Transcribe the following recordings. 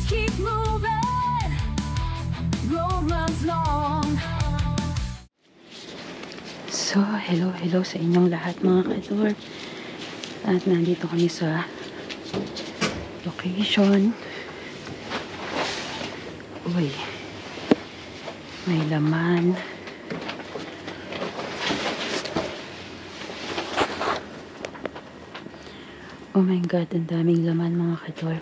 keep moving, road runs long. So, hello sa inyong lahat mga kador. At nandito kami sa location. Uy, may laman. Oh my God, ang daming laman mga kador.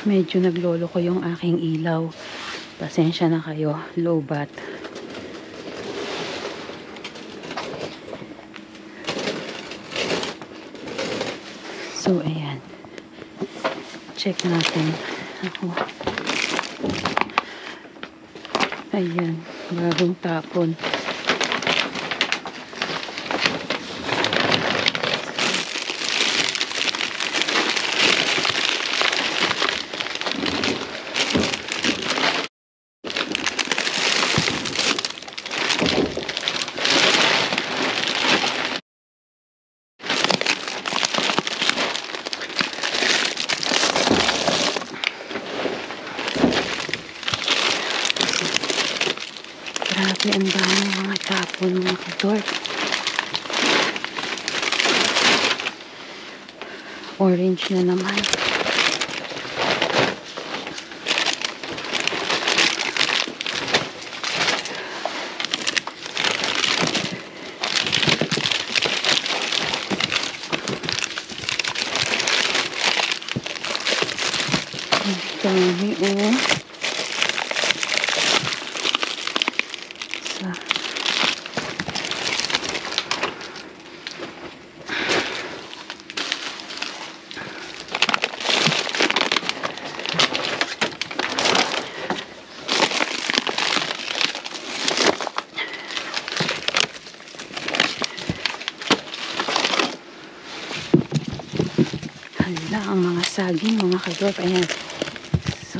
Medyo naglolo ko yung aking ilaw. Pasensya na kayo, low bat. So, ayan. Check natin. Ako. Ayan, bagong tapon. Grabe, ang dami mga tapon mga kador. Orange na naman. Ang dami oh. Hala, ang mga saging, mga kador. Ayan. So,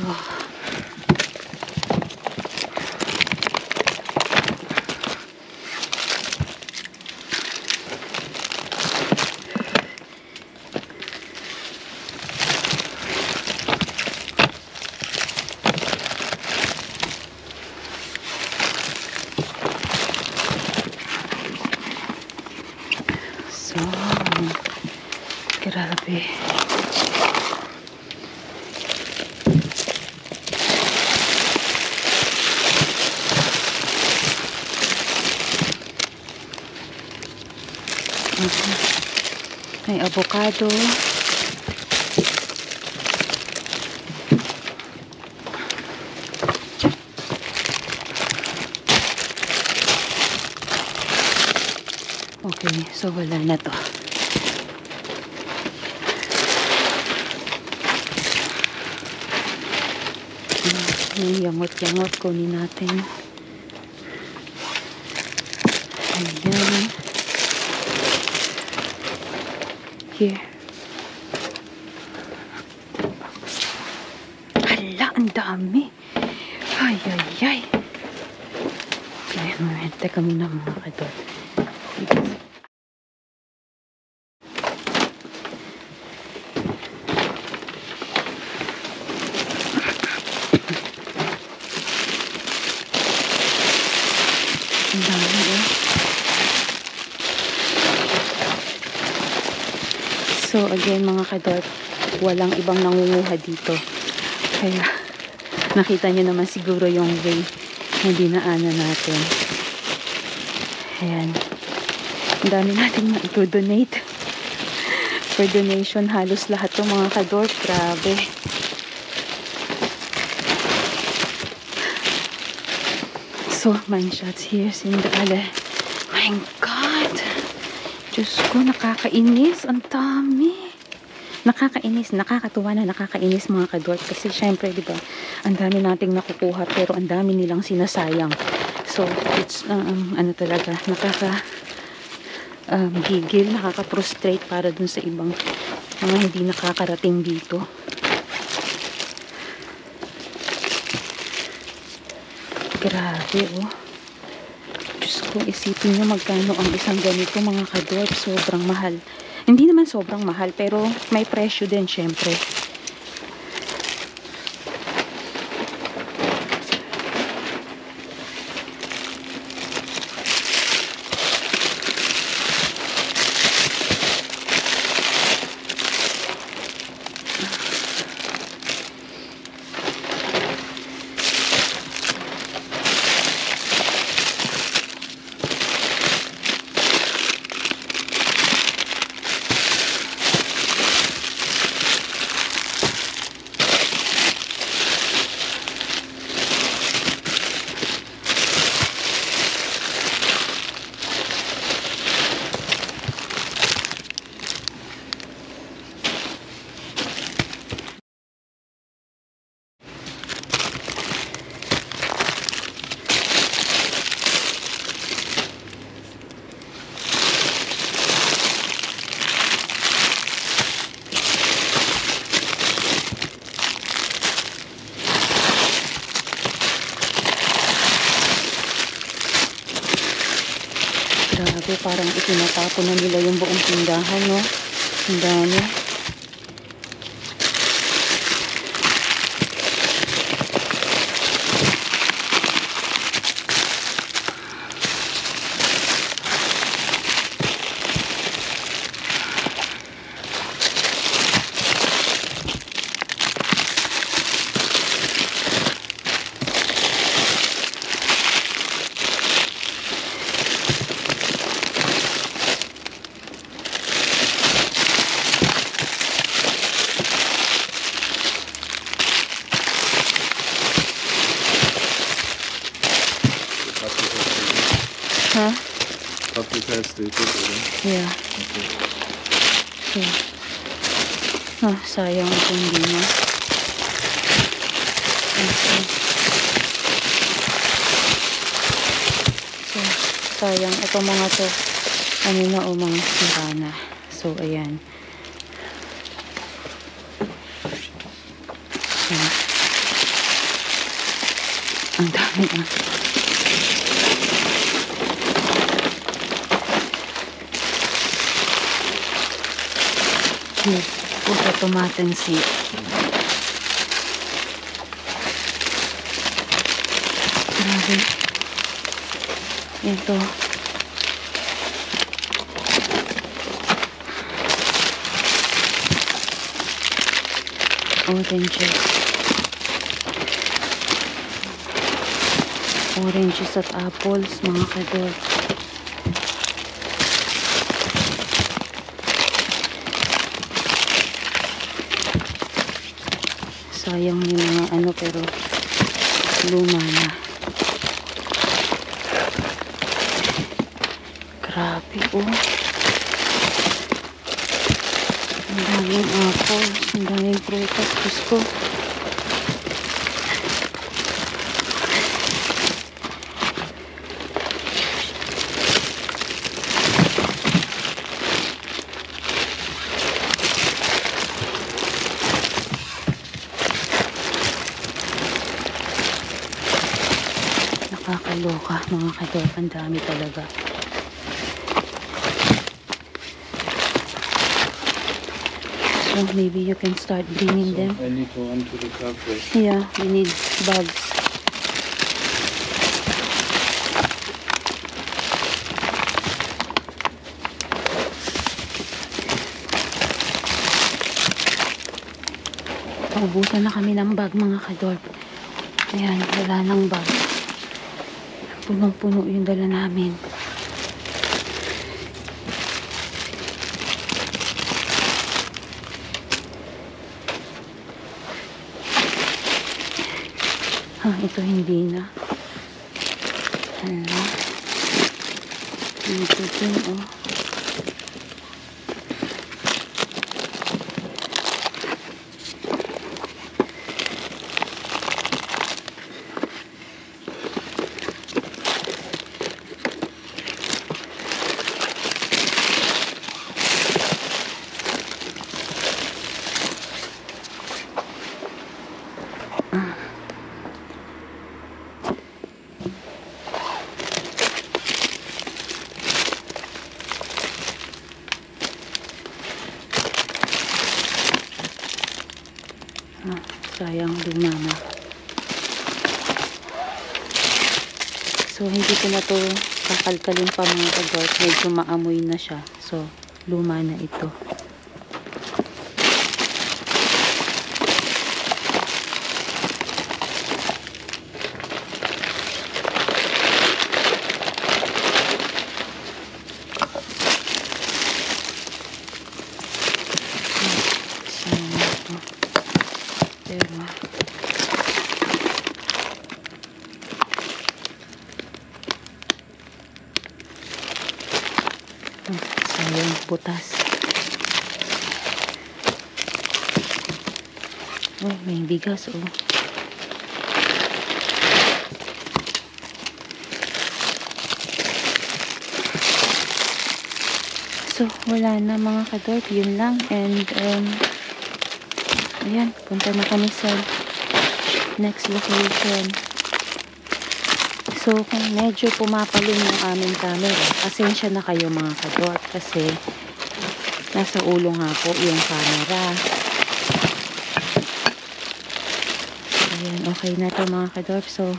grabe. May avocado. Okay, so wala na to. Yung yangot-yangot kunin natin. Ayan. Here. Hala, ang dami. Ay. Okay, teka muna mga kador. Ang dami eh. So again mga kador, walang ibang nangunguha dito. Kaya nakita nyo naman siguro yung way na dinaanan natin. Ayan. Ang dami natin maito-donate. For donation, halos lahat ng mga kador. Grabe. So, mine shots here, Sindale. My God! Diyos ko, nakakainis. Ang dami. Nakakainis, nakakatuwa na nakakainis mga kador. Kasi syempre, di ba, ang dami nating nakukuha pero ang dami nilang sinasayang. So, it's, ano talaga, gigil, nakaka-frustrate para dun sa ibang mga hindi nakakarating dito. Grabe, oh. Diyos ko, isipin nyo magkano ang isang ganito mga kador. Sobrang mahal. Hindi naman sobrang mahal, pero may presyo din syempre. Grabe, parang itinatapon na nila yung buong tindahan, no? Ang dami. Ha? Public has stated, oder? Yeah. So, sayang ito hindi na. Okay. So, sayang ito mga to. Ano na o mga sira na. So, ayan. Ayan. Ang dami ah. Here, put the tomato and see. Grabe. Ito. Oranges. Oranges at apples, mga kadol. Sayang yung mga ano, pero luma na. Grabe, oh. Ang daming apples, ang daming prutas. Diyos ko. Nakakaloka mga kadol, ang dami talaga. So maybe you can start bringing them. I need to run to the car first. Yeah, we need bags. Naubusan na kami ng bag mga kadol. Ayan, wala nang bag. Punong-puno yung dala namin. Ito hindi na. Hala. Ito din, oh. Sayang, luma na. So, hindi ko na to kakalkalin pa mga kadorp. Medyo maamoy na siya. So, luma na ito. Sayang, butas. Oh, may bigas, oh. So, wala na mga kadorp. Yun lang. And, ayan, punta na kami sa next location. So, kung medyo pumapalun yung aming camera, pasensya na kayo mga kadorp kasi nasa ulo nga po yung camera. Ayan, okay na to mga kadorp. So,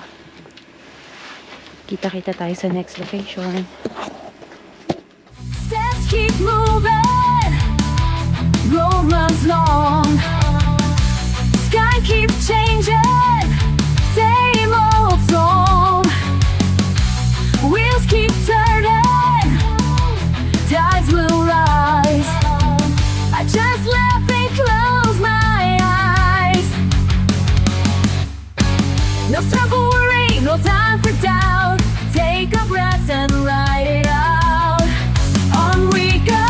kita-kita tayo sa next location. Steps keep moving, road runs long. Sky keeps changing, same old song. Wheels keep turning, tides will rise. I just laugh and close my eyes. No time for worry, no time for doubt. Take a breath and ride it out. On we go,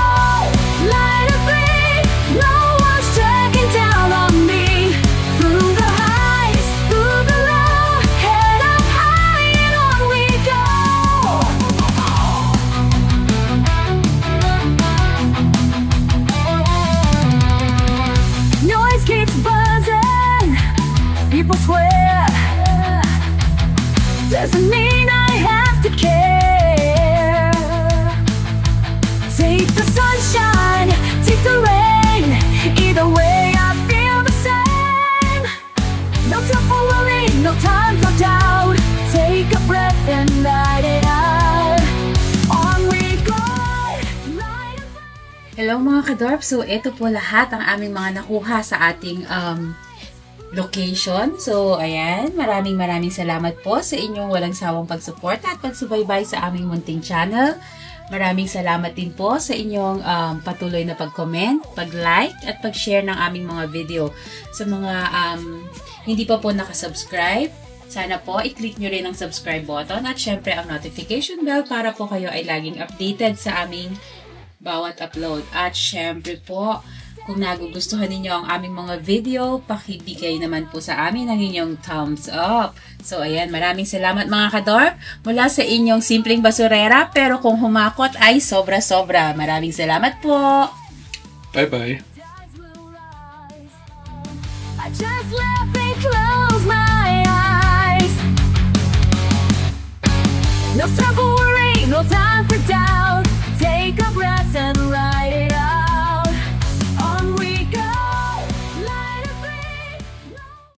light a free. No one's checking down on me. Through the highs, through the low, head up high and on we go. Noise keeps buzzing, people swear. Doesn't mean I have to care. Take the sunshine, take the rain. Either way I feel the same. No time for worry, no time for doubt. Take a breath and ride it out. On we go, light a fire. Hello mga kadorp. So, ito po lahat ang aming mga nakuha sa ating location. So, ayan. Maraming salamat po sa inyong walang sawang pagsuporta at pagsubaybay sa aming munting channel. Maraming salamat din po sa inyong patuloy na pag-comment, pag-like, at pag-share ng aming mga video. Sa mga hindi pa po nakasubscribe, sana po i-click nyo rin ang subscribe button at syempre ang notification bell para po kayo ay laging updated sa aming bawat upload. At syempre po, kung nagugustuhan ninyo ang aming mga video, pakibigay naman po sa amin ang inyong thumbs up. So, ayan, maraming salamat mga kadorp mula sa inyong simpleng basurera, pero kung humakot ay sobra-sobra. Maraming salamat po! Bye-bye.